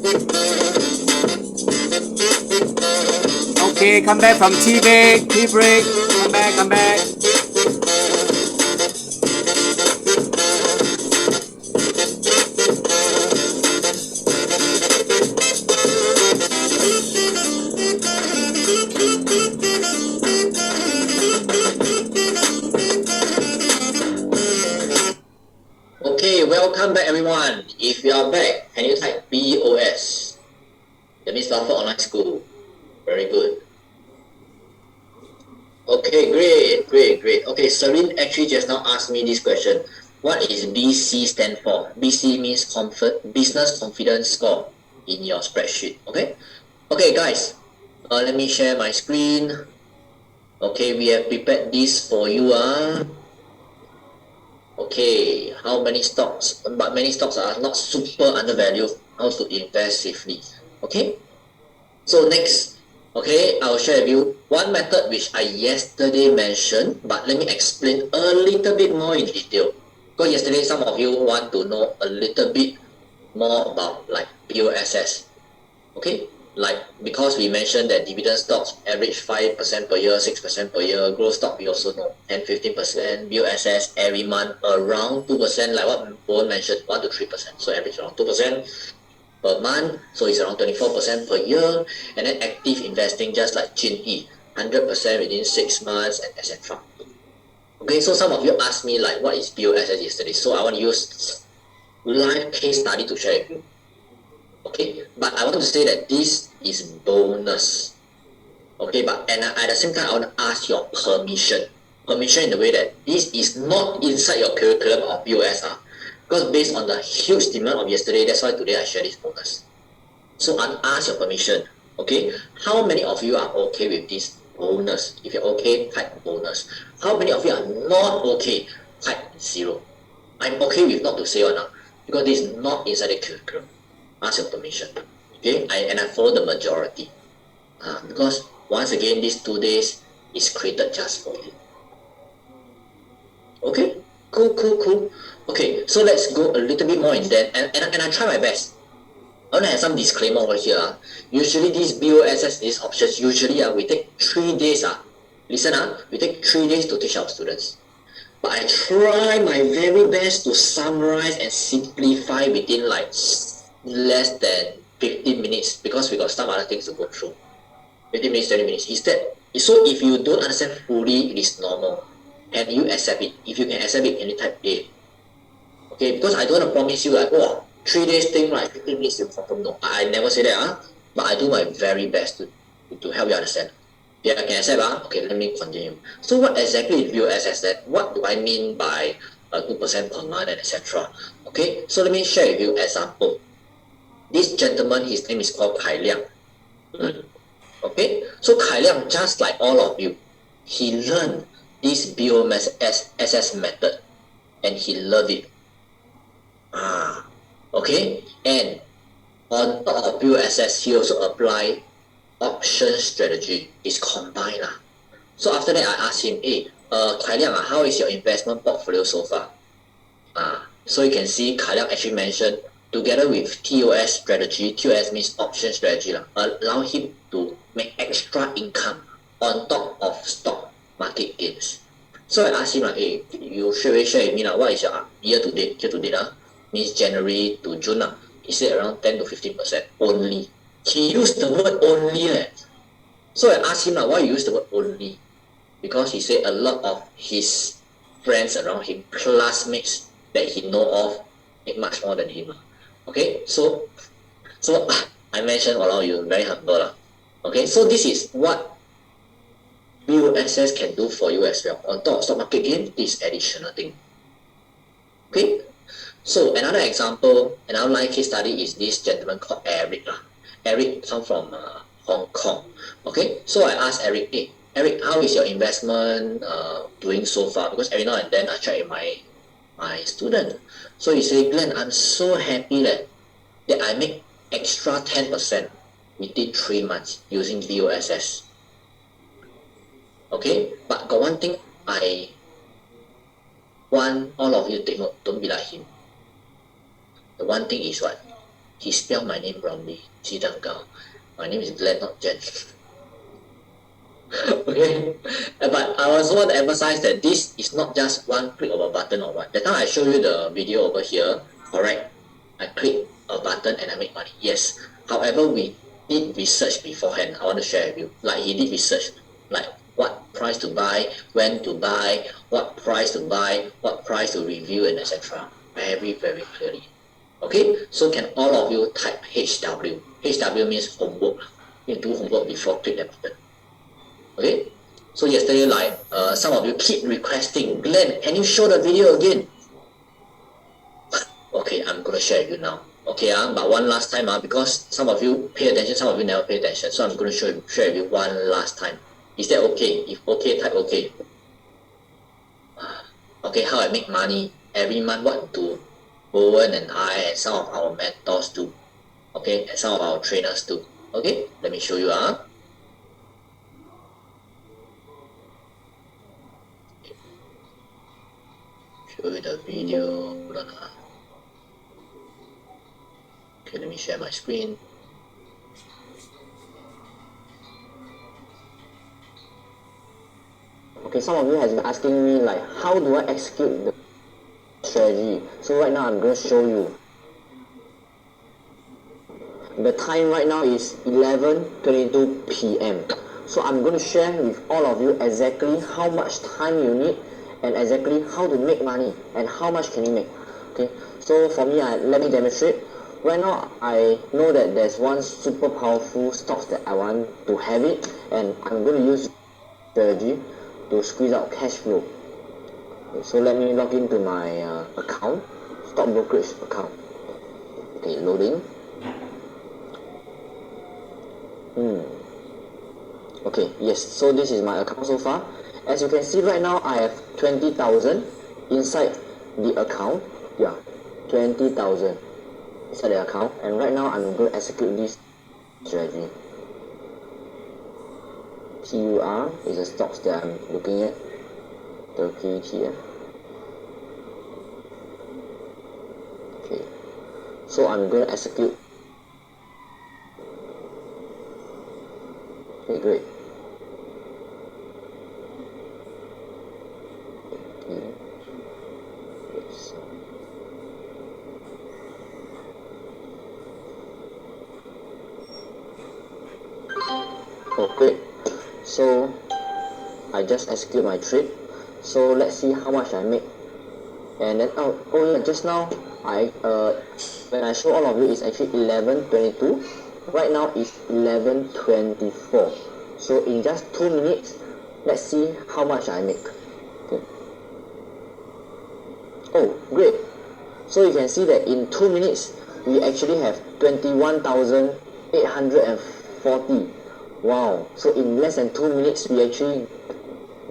Okay, come back from tea break. Tea break. Come back, come back. Okay, welcome back everyone. If you are back, can you type BOS? That means Buffer Online School. Very good. Okay, great. Okay, Serene actually just now asked me this question. What is BC stand for? BC means Business Confidence Score in your spreadsheet. Okay, guys. Let me share my screen. Okay, we have prepared this for you. Okay, how many stocks? But many stocks are not super undervalued. How to invest safely? Okay. So next, okay, I'll share with you one method which I yesterday mentioned, but let me explain a little bit more in detail. Because yesterday some of you want to know a little bit more about like BOSS. Okay, like because we mentioned that dividend stocks average 5% per year, 6% per year, growth stock we also know 10-15%, BOSS every month around 2%, like what Bowen mentioned, 1 to 3%, so average around 2% per month, so it's around 24% per year, and then active investing just like Jin Yi, 100% within 6 months, and etc. Okay, so some of you asked me like what is BOSS yesterday, so I want to use live case study to share with you. Okay, but I want to say that this is bonus. Okay, but and at the same time I want to ask your permission in the way that this is not inside your curriculum of BOS. Because based on the huge demand of yesterday, that's why today I share this bonus. So I'll ask your permission. Okay, how many of you are okay with this bonus? If you're okay, type bonus. How many of you are not okay? Type 0. I'm okay with not to say or not, because this is not inside the curriculum. Ask your permission. Okay, and I follow the majority. Because once again, these 2 days is created just for you. Okay, cool. Okay, so let's go a little bit more in depth, and I try my best. I want to have some disclaimer over here. Usually these BOSS, these options, usually we take 3 days. Listen, we take 3 days to teach our students. But I try my very best to summarize and simplify within like less than 15 minutes, because we got some other things to go through. 15 minutes, 20 minutes. So if you don't understand fully, it is normal. And you accept it. If you can accept it, can you type A? Okay, because I don't want to promise you like, 3 days thing, like 15 minutes, you confirm no. I never say that, but I do my very best to help you understand. Yeah, I can accept, okay, let me continue. So what exactly is BOSS then? What do I mean by 2% per month and etc.? Okay, so let me share with you example. This gentleman, his name is called Kai Liang. Okay, so Kai Liang, just like all of you, he learned this BOSS method and he loved it. Okay, and on top of BOSS, he also apply option strategy. It's combined. So after that, I asked him, Kai Liang, how is your investment portfolio so far? So you can see Kai Liang actually mentioned together with TOS strategy. TOS means option strategy, allow him to make extra income on top of stock market gains. So I asked him, you share with me, what is your year to date? Means January to June. He said around 10 to 15% only. He used the word only. So I asked him, why you use the word only? Because he said a lot of his friends around him, classmates that he know of, make much more than him. Okay, so I mentioned, you're very humble. Okay, so this is what BOSS can do for you as well. On top of stock market gain, this additional thing. Okay, so another example, another live case study is this gentleman called Eric. Eric comes from Hong Kong. Okay, so I asked Eric, Eric, how is your investment doing so far? Because every now and then I check with my student. So he said, Glenn, I'm so happy that I make extra 10% within 3 months using BOSS. Okay, but got one thing I want all of you to take note, don't be like him. The one thing is what? he spelled my name wrongly. Jidangao. My name is Glenn, not Jen. Okay, but I also want to emphasize that this is not just one click of a button or what. That time I show you the video over here, correct? I click a button and I make money. Yes. However, we did research beforehand. I want to share with you. Like he did research, like what price to buy, when to buy, what price to buy, what price to review, and etc. Very, very clearly. Okay, so can all of you type HW? HW means homework. You do homework before click that button. Okay, so yesterday like some of you keep requesting, Glenn, can you show the video again? Okay, I'm gonna share with you now. Okay, but one last time because some of you pay attention, some of you never pay attention, so I'm gonna share with you one last time. Is that okay? If okay, type okay. Okay, how I make money every month, what do Bowen and I and some of our mentors do. Okay, and some of our trainers do. Okay, let me show you. Show you the video. Hold on. Okay, let me share my screen. Okay, some of you has been asking me like, how do I execute the strategy? So right now I'm going to show you. The time right now is 11:22 p.m. So I'm going to share with all of you exactly how much time you need and exactly how to make money and how much can you make. Okay, so for me, let me demonstrate. Right now, I know that there's one super powerful stocks that I want to have it, and I'm going to use strategy to squeeze out cash flow. Okay, so let me log into my account, stock brokerage account. Okay, loading. Okay, yes, so this is my account so far. As you can see right now, I have 20,000 inside the account. Yeah, 20,000 inside the account, and right now I'm going to execute this strategy. TUR is the stocks that I'm looking at. Turkey here. Okay, so I'm going to execute. Okay, great. Yes. Okay, so I just execute my trade. So let's see how much I make. And then oh yeah, just now when I show all of you, it's actually 11:22. Right now it's 11:24. So in just 2 minutes, let's see how much I make. Okay. Oh, great. So you can see that in 2 minutes, we actually have 21,840. Wow. So in less than 2 minutes, we actually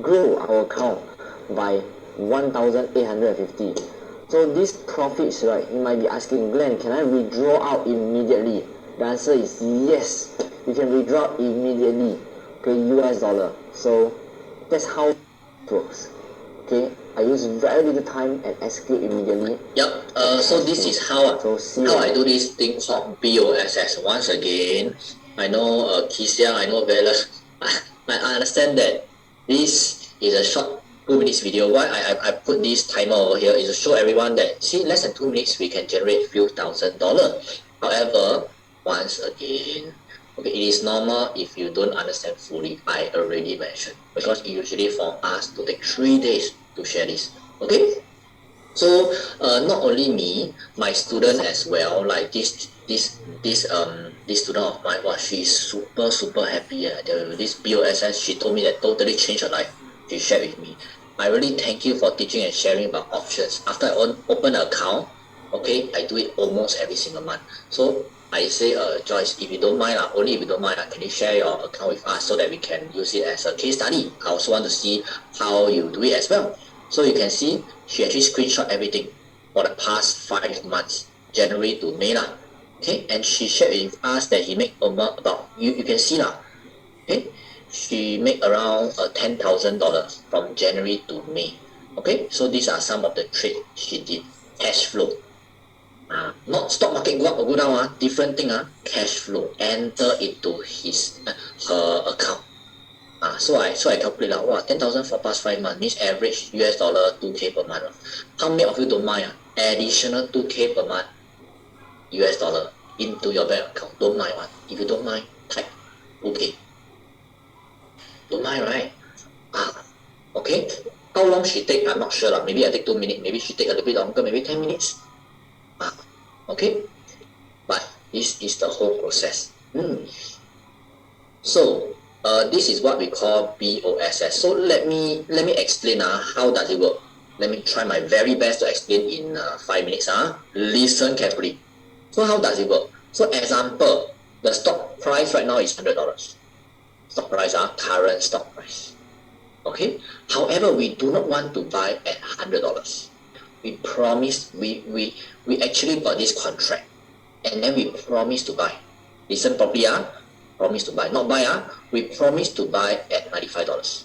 grew our account by 1,850. So these profits, right, you might be asking, Glenn, can I withdraw out immediately? The answer is yes, you can withdraw immediately. Okay, US dollar. So that's how it works. Okay, I use very little time and execute immediately. Yep. So this is how I do this thing called BOSS. Once again, I know Kisia, I know Bella. I understand that this is a short 2 minutes video. Why I put this timer over here is to show everyone that see less than 2 minutes we can generate few $1,000s. However, once again, okay, it is normal if you don't understand fully. I already mentioned because it usually for us to take 3 days to share this. Okay, so not only me, my student as well. Like this student of mine, wow, she is super happy. This BOSS, she told me that totally changed her life. She shared with me. I really thank you for teaching and sharing about options. After I open an account, okay, I do it almost every single month. So I say, Joyce, if you don't mind, only if you don't mind, can you share your account with us so that we can use it as a case study? I also want to see how you do it as well. So you can see, she actually screenshot everything for the past 5 months, January to May lah. Okay, and she shared with us that he make about, you can see lah. Okay, she make around $10,000 from January to May. Okay, so these are some of the trades she did. Cash flow. Not stock market go up or go down, different thing, cash flow enter into her account. So I calculate out, 10,000 for past 5 months means average US dollar 2K per month. How many of you don't mind additional 2K per month US dollar into your bank account? Don't mind one. If you don't mind, type okay. Don't mind, right? Okay. How long she take? I'm not sure. Maybe I take 2 minutes. Maybe she take a little bit longer. Maybe 10 minutes. Okay. But this is the whole process. So this is what we call BOSS. So let me explain how does it work. Let me try my very best to explain in 5 minutes. Listen carefully. So how does it work? So example, the stock price right now is $100. Stock price, current stock price. Okay. However, we do not want to buy at $100. We promise, we actually got this contract, and then we promise to buy. Listen properly, promise to buy. Not buy, we promise to buy at $95.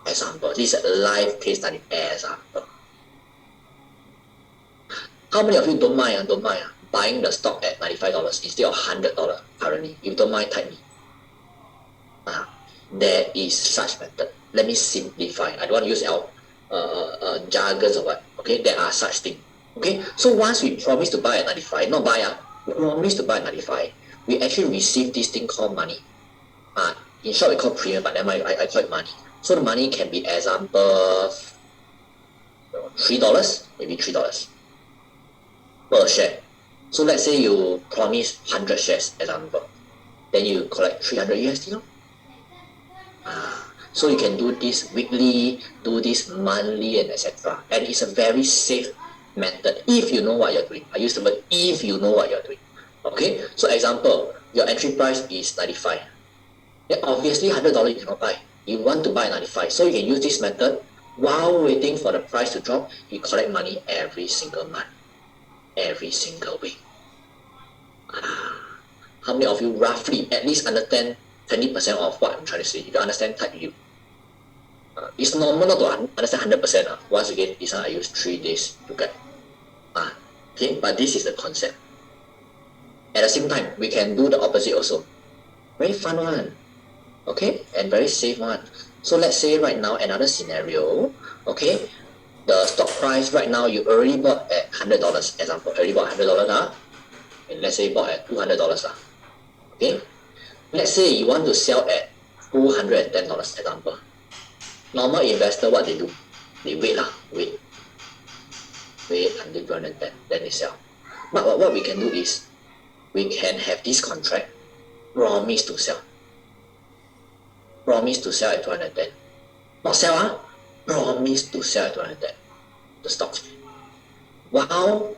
Example, this is a live case study example. How many of you don't mind buying the stock at $95 instead of $100 currently? If you don't mind, type me. There is such method. Let me simplify. I don't want to use jargons or what. Okay, there are such things. Okay, so once we promise to buy at 95, not buy, we promise to buy at 95, we actually receive this thing called money. In short, we call premium, but I call it money. So the money can be, example, $3, maybe $3 per share. So let's say you promise 100 shares, example. Then you collect 300 USD. So you can do this weekly, do this monthly, and etc. And it's a very safe method if you know what you're doing. I use the word if you know what you're doing. Okay, so example, your entry price is 95. Then obviously $100 you cannot buy. You want to buy 95. So you can use this method while waiting for the price to drop. You collect money every single month, every single week. How many of you roughly at least understand 20% of what I'm trying to say? If you understand, type you. It's normal not to understand 100%. Once again, this one I use 3 days to get. Okay, but this is the concept. At the same time, we can do the opposite also. Very fun one. Okay, and very safe one. So let's say right now another scenario. Okay, the stock price right now you already bought at $100. Example, already bought $100. And let's say bought at $200. Okay, let's say you want to sell at $210. Example. Normal investor, what they do? They wait until 210, then they sell. But what we can do is, we can have this contract, promise to sell. Promise to sell at 210. Not sell, promise to sell at 210. The stock. Wow.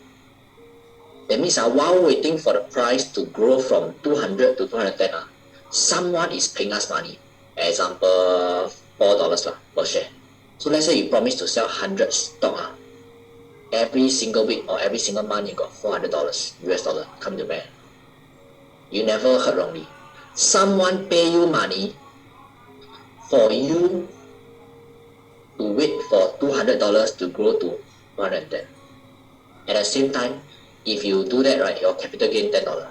That means while waiting for the price to grow from 200 to 210, someone is paying us money. Example, $4 per share. So let's say you promise to sell 100 stock. Every single week or every single month you got $400 US dollar come to the bank. You never heard wrongly. Someone pay you money for you to wait for $200 to grow to 210. At the same time, if you do that, right, your capital gain $10.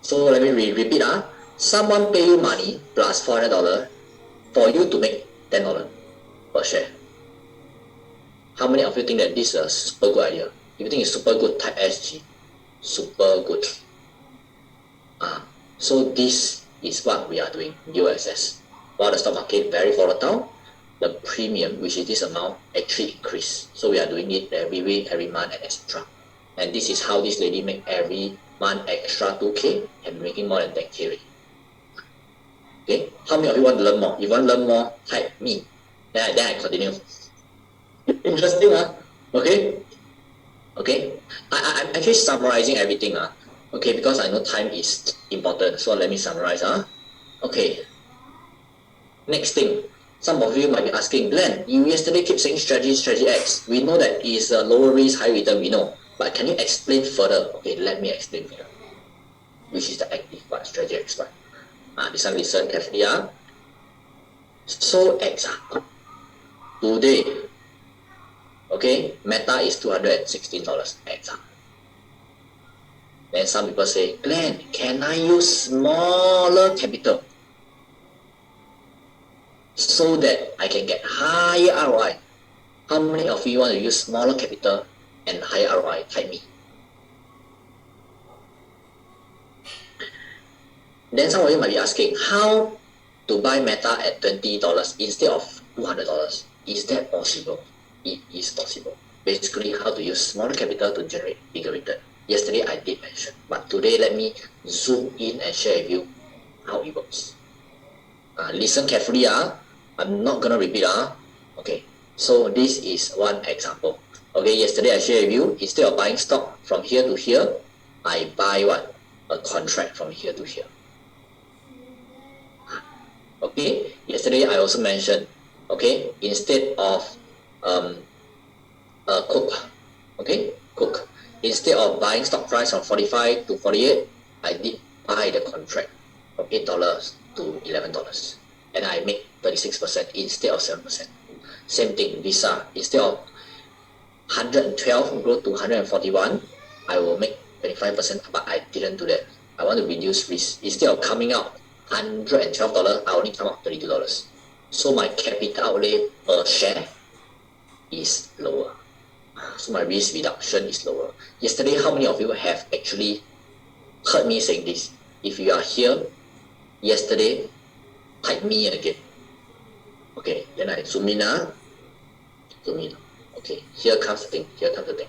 So let me repeat. Someone pay you money plus $400 for you to make $10 per share. How many of you think that this is a super good idea? If you think it's super good, type SG. Super good. So this is what we are doing, USS. While the stock market very volatile, the premium, which is this amount, actually increase. So we are doing it every week, every month, and etc. And this is how this lady make every month extra 2K and making more than 10K already. Okay, how many of you want to learn more? If you want to learn more, type me. Then I continue. Interesting, Okay. Okay. I'm actually summarizing everything, Okay, because I know time is important. So let me summarize, Okay. Next thing. Some of you might be asking, Glenn, you yesterday keep saying strategy X. We know that is a lower risk, high return, we know. But can you explain further? Okay, let me explain further. Which is the active part, strategy X part. This one listen carefully. So example, today Okay, Meta is $216 example. Then some people say, Glenn, can I use smaller capital so that I can get higher ROI? How many of you want to use smaller capital and higher ROI? Type me. Then some of you might be asking, how to buy Meta at $20 instead of $200? Is that possible? It is possible. Basically, how to use smaller capital to generate bigger return. Yesterday I did mention, but today let me zoom in and share with you how it works. Listen carefully. I'm not gonna repeat. Okay, so this is one example. Okay, yesterday I shared with you, instead of buying stock from here to here, I buy what? A contract from here to here. Okay, yesterday I also mentioned, okay, instead of Cook, instead of buying stock price from 45 to 48, I did buy the contract from $8 to $11, and I make 36% instead of 7%. Same thing, Visa, instead of 112 go to 141, I will make 25%, but I didn't do that. I want to reduce risk. Instead of coming out $112, I only come out $32. So my capital outlay per share is lower. So my risk reduction is lower. Yesterday, how many of you have actually heard me saying this? If you are here yesterday, type me again. Okay, then I zoom in. Zoom in. Okay, here comes the thing. Here comes the thing.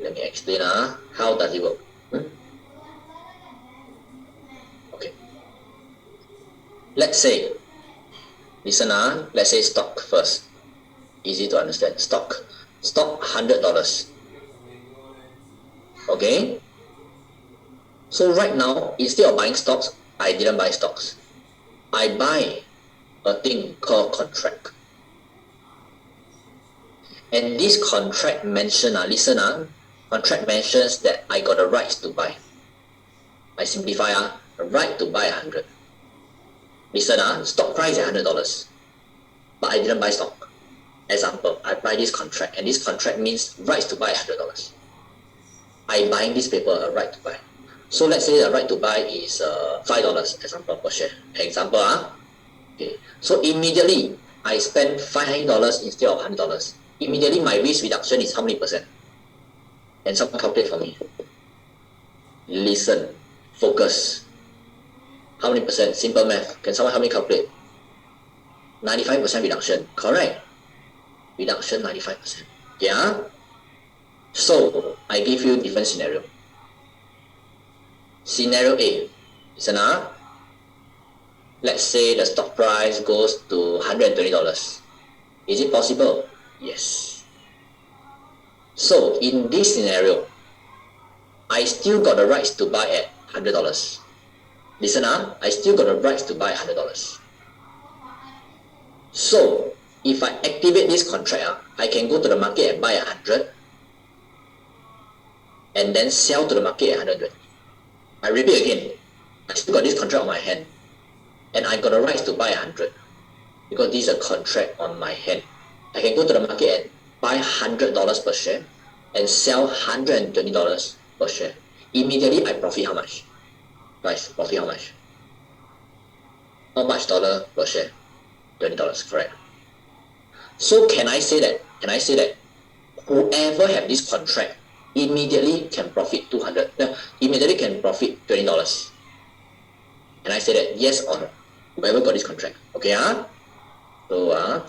Let me explain. How does it work? Okay. Let's say, listen. Let's say stock first. Easy to understand. Stock $100. Okay. So right now, instead of buying stocks, I didn't buy stocks. I buy a thing called contract. And this contract mention, contract mentions that I got the rights to buy. I simplify, a right to buy 100. Listen, stock price is $100, but I didn't buy stock. Example, I buy this contract, and this contract means rights to buy $100. I buying this paper, a right to buy. So let's say the right to buy is $5, example, per share. Example, okay. So immediately I spend $500 instead of $100. Immediately my risk reduction is how many percent? And someone calculate for me. Listen, focus. How many percent? Simple math. Can someone help me calculate? 95% reduction. Correct. Reduction 95%. Yeah? So, I give you different scenario. Scenario A. Listen. Let's say the stock price goes to $120. Is it possible? Yes. So, in this scenario, I still got the rights to buy at $100. Listen, I still got the rights to buy $100. So, if I activate this contract, I can go to the market and buy 100 and then sell to the market at 100. I repeat again, I still got this contract on my hand and I got the rights to buy 100 because this is a contract on my hand. I can go to the market and buy $100 per share and sell $120 per share. Immediately I profit how much? Guys, profit how much? How much dollar per share? $20, correct. So can I say that whoever have this contract immediately can profit immediately can profit $20? Can I say that yes or no? Whoever got this contract. Okay, so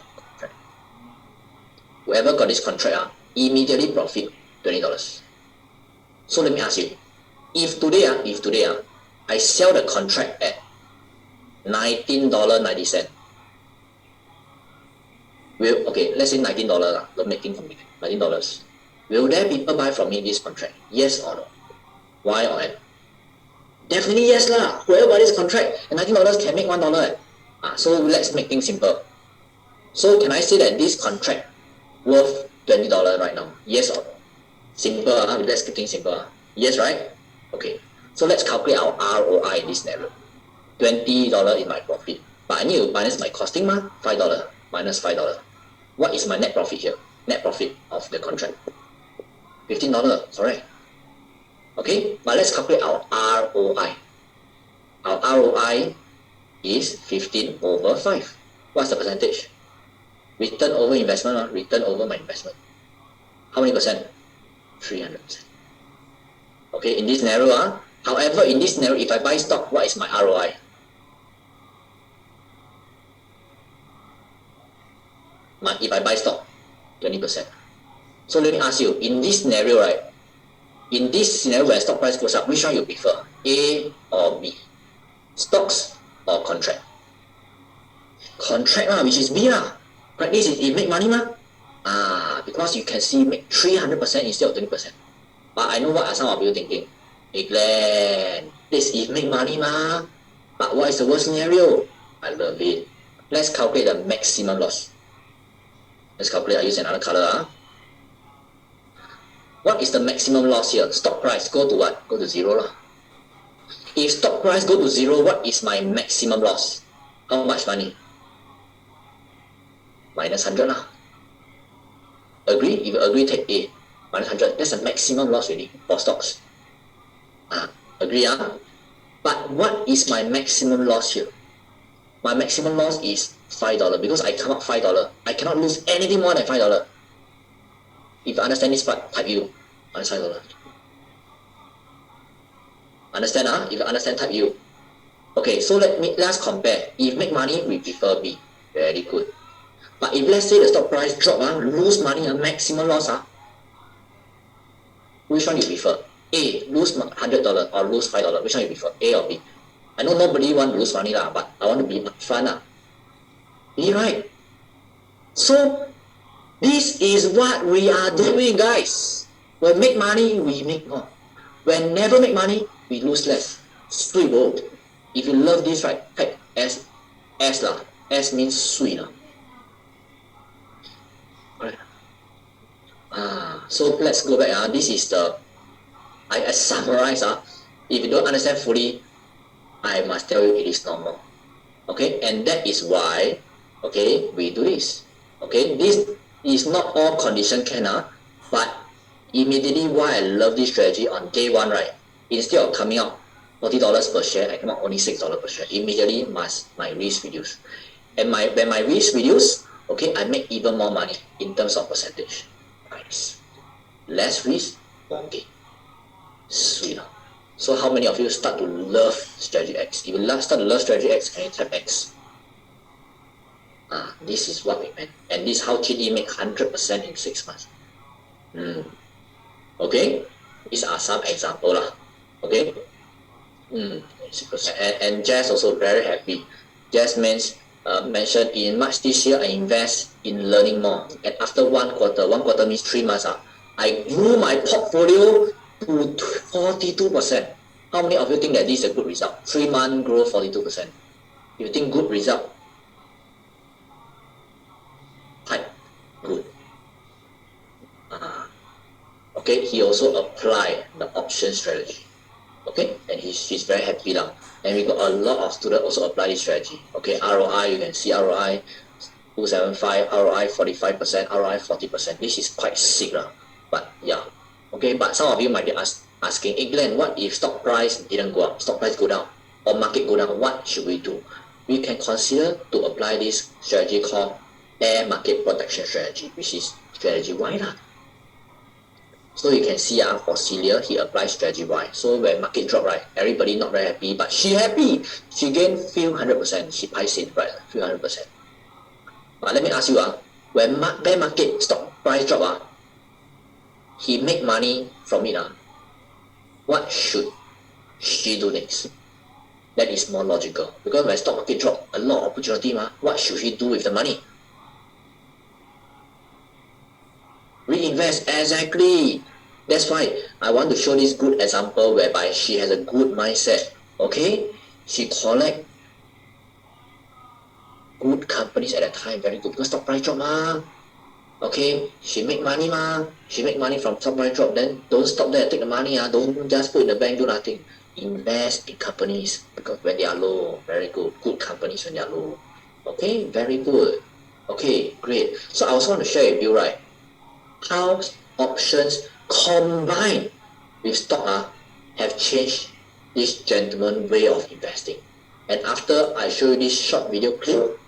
whoever got this contract immediately profit $20. So let me ask you, if today I sell the contract at $19.90. Okay, let's say $19, don't make things complicated. $19. Will there people buy from me this contract? Yes or no? Why or not? Definitely yes lah. Whoever buy this contract at $19 can make $1. So let's make things simple. So can I say that this contract worth $20 right now? Yes or no? Simple. Let's keep things simple. Yes, right? Okay. So let's calculate our ROI in this scenario. $20 is my profit, but I need to minus my costing, $5. minus $5. What is my net profit here? Net profit of the contract. $15, correct? Okay, but let's calculate our ROI. Our ROI is 15 over 5. What's the percentage? Return over investment, return over my investment. How many percent? 300%. Okay, in this scenario, however, in this scenario, if I buy stock, what is my ROI? If I buy stock, 20%. So let me ask you, in this scenario, right? In this scenario where stock price goes up, which one you prefer? A or B? Stocks or contract? Contract which is B lah. Right? This is it make money mah. Because you can see make 300% instead of 20%. But I know what are some of you thinking. Hey Glenn, this is make money mah. But what is the worst scenario? I love it. Let's calculate the maximum loss. Let's calculate. I use another color. What is the maximum loss here? Stock price go to what? Go to 0 lah. If stock price go to 0, what is my maximum loss? How much money? Minus 100 lah. Agree? If you agree, take A. Minus 100. That's the maximum loss really for stocks. Agree? But what is my maximum loss here? My maximum loss is $5 because I come out $5. I cannot lose anything more than $5. If you understand this part, type U. Minus $5. Understand? If you understand, type U. Okay, so let's compare. If make money, we prefer B. Very good. But if let's say the stock price drop, lose money, maximum loss, which one you prefer? A, lose $100 or lose $5. Which one you prefer? A or B? I know nobody want to lose money lah, but I want to be upfront B, right? So this is what we are doing, guys. When make money, we make more. When never make money, we lose less. Sui bo. If you love this, right, type S lah. S means sui lah. Right. So let's go back. This is the I summarize. If you don't understand fully, I must tell you it is normal. Okay, and that is why, okay, we do this. Okay, this is not all condition can, but immediately why I love this strategy on day one, right? Instead of coming out $40 per share, I come out only $6 per share. Immediately my risk reduce. And when my risk reduce, okay, I make even more money in terms of percentage. Nice. Less risk, more gain. Sweet. So how many of you start to love strategy X? If you start to love strategy X, can you type X? This is what we meant. And this is how TD make 100% in 6 months. Okay? These are some examples lah. Okay? And Jazz also very happy. Jazz mentioned in March this year, I invest in learning more. And after 1 quarter means 3 months, I grew my portfolio to 42%. How many of you think that this is a good result? 3 months grow 42%. You think good result? Type good. Okay, he also applied the option strategy. Okay, and he's very happy now. And we got a lot of students also apply this strategy. Okay, ROI, you can see ROI 275, ROI 45%, ROI 40%. This is quite sick lah. But yeah. Okay, but some of you might be asking, hey Glenn, what if stock price didn't go up, stock price go down, or market go down? What should we do? We can consider to apply this strategy called bear market protection strategy, which is strategy Y lah. So you can see for Celia, he applies strategy Y. So when market drop, right, everybody not very happy, but she happy. She gained few 100%. She price it right, few 100%. But let me ask you, when bear market stock price drop, he make money from it. What should she do next? That is more logical. Because when stock market drop, a lot of opportunity, what should she do with the money? Reinvest, exactly. That's why I want to show this good example whereby she has a good mindset. Okay? She collect good companies at that time, very good. Because stock price drop, okay, she make money She make money from stock price drop. Then don't stop there, take the money. Don't just put in the bank, do nothing. Invest in companies because when they are low, very good. Good companies when they are low. Okay, very good. Okay, great. So I also want to share with you, right, how options combined with stock have changed this gentleman's way of investing. And after I show you this short video clip,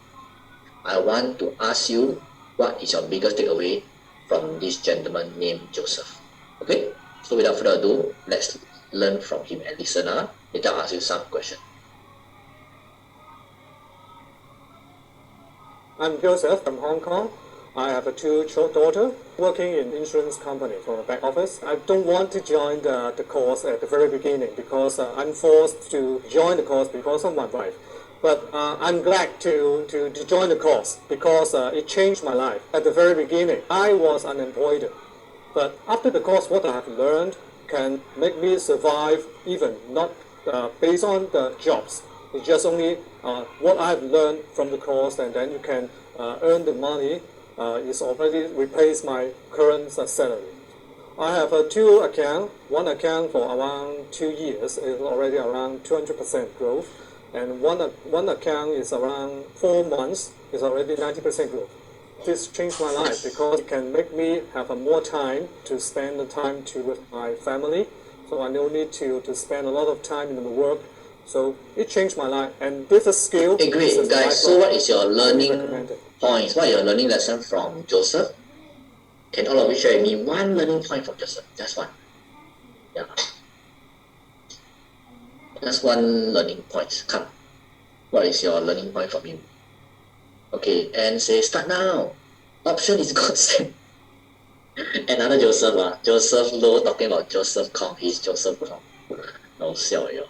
I want to ask you what is your biggest takeaway from this gentleman named Joseph. Okay? So without further ado, let's learn from him and listen. Later I'll ask you some questions. I'm Joseph from Hong Kong. I have a two daughters working in insurance company for a back office. I don't want to join the course at the very beginning because I'm forced to join the course because of my wife. But I'm glad to join the course because it changed my life. At the very beginning, I was unemployed. But after the course, what I have learned can make me survive even not based on the jobs. It's just only what I've learned from the course, and then you can earn the money. It's already replaced my current salary. I have two accounts. One account for around 2 years is already around 200% growth, and one account is around 4 months is already 90% growth. This changed my life because it can make me have more time to spend the time with my family. So I don't need to spend a lot of time in the work. So it changed my life, and this is a skill. Okay, great, guys. So what is your learning points? What are your learning lesson from Joseph? Can all of you share with me one learning point from Joseph? Just one. Yeah. Just one learning point. Come. What is your learning point from him? Okay, and say start now. Option is godsend. Another Joseph. Joseph Low talking about Joseph Kong. He's Joseph Kong. No, yo.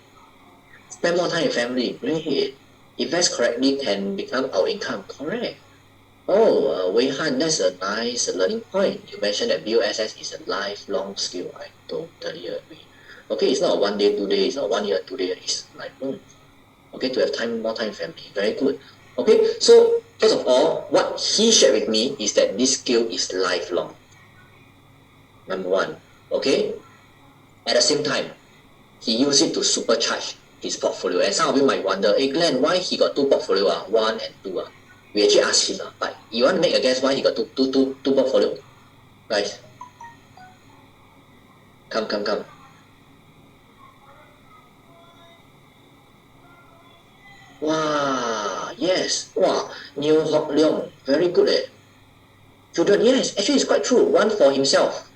Spend more time with family. Great. Invest correctly can become our income. Correct. Oh, Wei Han, that's a nice learning point. You mentioned that BOSS is a lifelong skill. I totally agree. Okay, it's not 1 day, 2 days, it's not 1 year, 2 days. It's like, okay, to have more time with family. Very good. Okay, so first of all, what he shared with me is that this skill is lifelong. Number one. Okay? At the same time, he used it to supercharge his portfolio. And some of you might wonder, hey Glenn, why he got two portfolio? 1 and 2. We actually asked him, but you want to make a guess why he got two portfolio? Guys, come. Wow, yes. Wow, New Hock Leong, very good. Children, yes, actually it's quite true. One for himself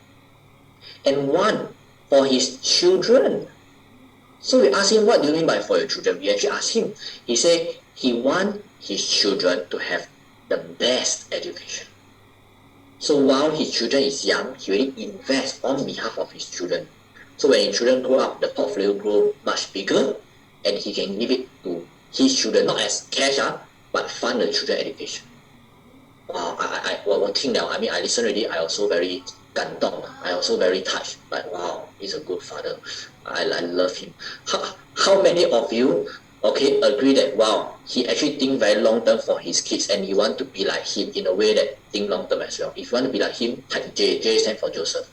and one for his children. So we asked him, what do you mean by for your children? We actually asked him. He said he wants his children to have the best education. So while his children is young, he really invests on behalf of his children. So when his children grow up, the portfolio grow much bigger, and he can give it to his children, not as cash, but fund the children education. Wow, I think now, I listen already, I also very 感动, I also very touched. But wow, he's a good father. I love him. How many of you, okay, agree that wow, he actually think very long term for his kids and you want to be like him in a way that think long term as well? If you want to be like him, type J. J stand for Joseph.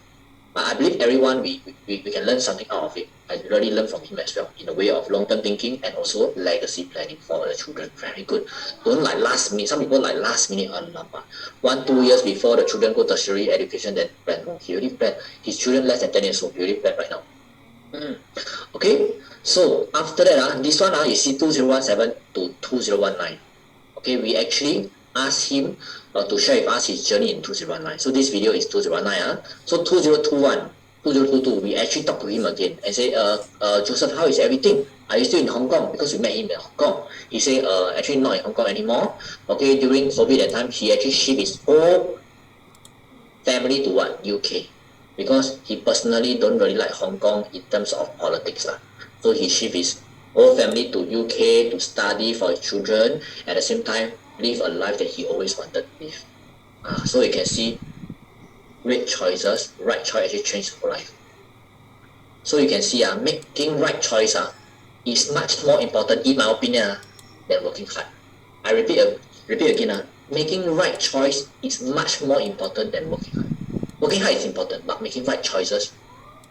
But I believe everyone, we can learn something out of it. I really learned from him as well in a way of long-term thinking and also legacy planning for the children. Very good. Don't like last minute. Some people like last minute 1-2 years before the children go tertiary education, then plan. No, he already planned. His children less than 10 years old. He already planned right now. Okay. So after that, this one you see 2017 to 2019. Okay, we actually asked him to share with us his journey in 2019. So this video is 2019. So 2021, 2022, we actually talked to him again and say, Joseph, how is everything? Are you still in Hong Kong? Because we met him in Hong Kong. He said, actually not in Hong Kong anymore. Okay, during COVID that time, he actually shipped his whole family to what? UK. Because he personally don't really like Hong Kong in terms of politics. So he shipped his whole family to UK to study for his children. At the same time, live a life that he always wanted to live. So you can see great choices, right choice actually changed your life. So you can see making right choice is much more important, in my opinion, than working hard. I repeat again, making right choice is much more important than working hard. Working hard is important, but making right choices,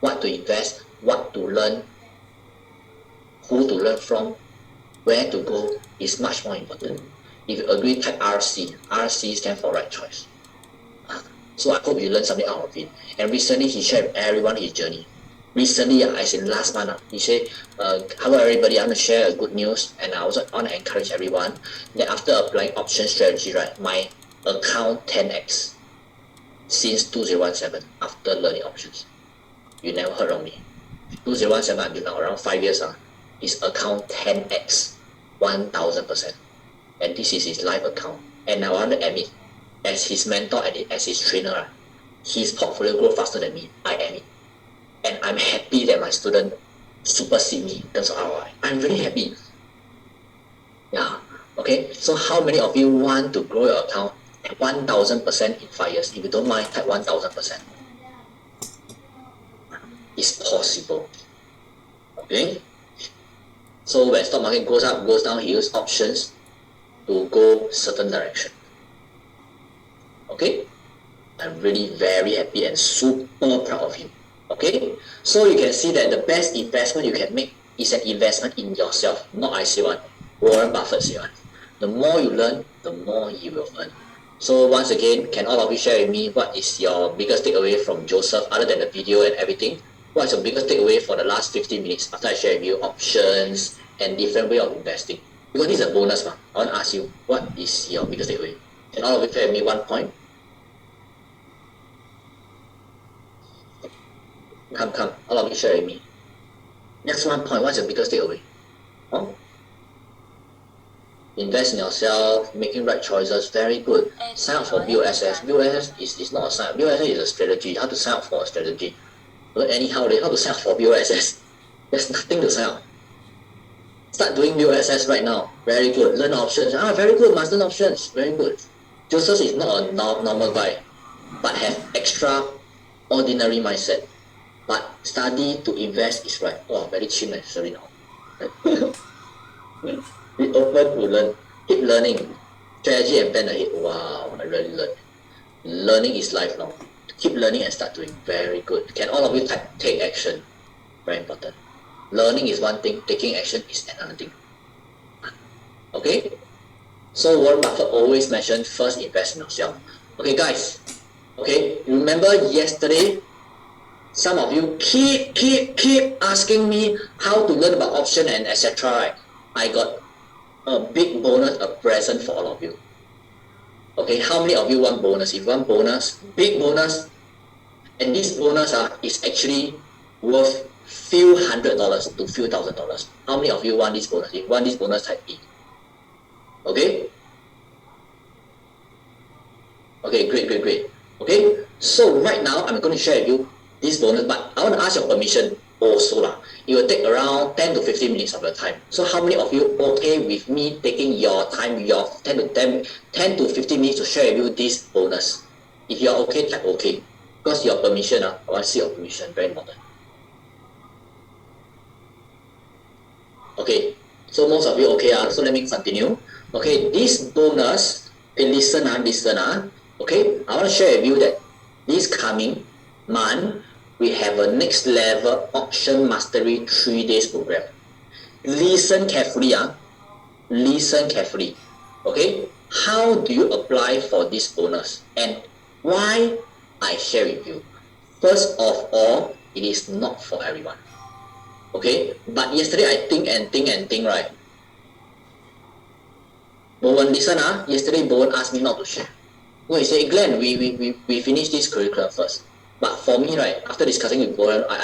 what to invest, what to learn, who to learn from, where to go, is much more important. If you agree, type RC. RC stands for right choice. So I hope you learned something out of it. And recently he shared with everyone his journey. Recently, as in last month, he said, hello everybody, I want to share a good news, and I also want to encourage everyone that after applying option strategy, right, my account 10x since 2017 after learning options. You never heard of me. 2017 until now, around 5 years, his account 10x, 1000%. And this is his live account. And I want to admit, as his mentor and as his trainer, his portfolio grow faster than me. I admit. And I'm happy that my student supersede me in terms of ROI. I'm really happy. Yeah. Okay. So how many of you want to grow your account at 1000% in 5 years? If you don't mind, type 1000%. It's possible. Okay. So when stock market goes up, goes down, he use options to go certain direction. Okay. I'm really very happy and super proud of him. Okay, so you can see that the best investment you can make is an investment in yourself, not I say one. Warren Buffett say one. The more you learn, the more you will earn. So once again, can all of you share with me what is your biggest takeaway from Joseph, other than the video and everything? What is your biggest takeaway for the last 15 minutes after I share with you options and different way of investing? Because this is a bonus, I want to ask you, what is your biggest takeaway? Can all of you share with me 1 point? Come, all of you share with me. Next 1 point, what's your biggest takeaway? Oh? Invest in yourself, making right choices, very good. Sign up for BOSS. BOSS is not a sign up. BOSS is a strategy. How to sign up for a strategy? Don't anyhow, how to sign up for BOSS? There's nothing to sign up. Start doing BOSS right now. Very good. Learn options. Very good. Must learn options. Very good. Joseph is not a normal guy, but have extraordinary mindset. But study to invest is right. Oh, very cheap necessary now. Be open to learn. Keep learning. Strategy and plan ahead. Wow, I really learned. Learning is lifelong. Keep learning and start doing. Very good. Can all of you take action? Very important. Learning is one thing. Taking action is another thing. Okay? So Warren Buffett always mentioned first invest in yourself. Okay, guys. Okay, remember yesterday? Some of you keep asking me how to learn about option and etc. Right? I got a big bonus, a present for all of you. Okay, how many of you want bonus? If you want bonus, big bonus, and this bonus is actually worth few $100s to few $1,000s. How many of you want this bonus? If you want this bonus, type E. Okay? Okay, great. Okay, so right now I'm going to share with you this bonus, but I want to ask your permission also. It will take around 10 to 15 minutes of your time. So how many of you okay with me taking your time, your 10 to 15 minutes to share with you this bonus? If you are okay, type okay. Because your permission, I want to see your permission, very important. Okay, so most of you okay, so let me continue. Okay, this bonus, okay, listen, okay, I want to share with you that this coming month, we have a next level option mastery 3 days program. Listen carefully, listen carefully. Okay, how do you apply for this bonus and why I share with you? First of all, it is not for everyone. Okay, but yesterday I think, right? Bowen, listen, yesterday Bowen asked me not to share. No, he said, Glenn, we finished this curriculum first. But for me, right, after discussing with Bowen,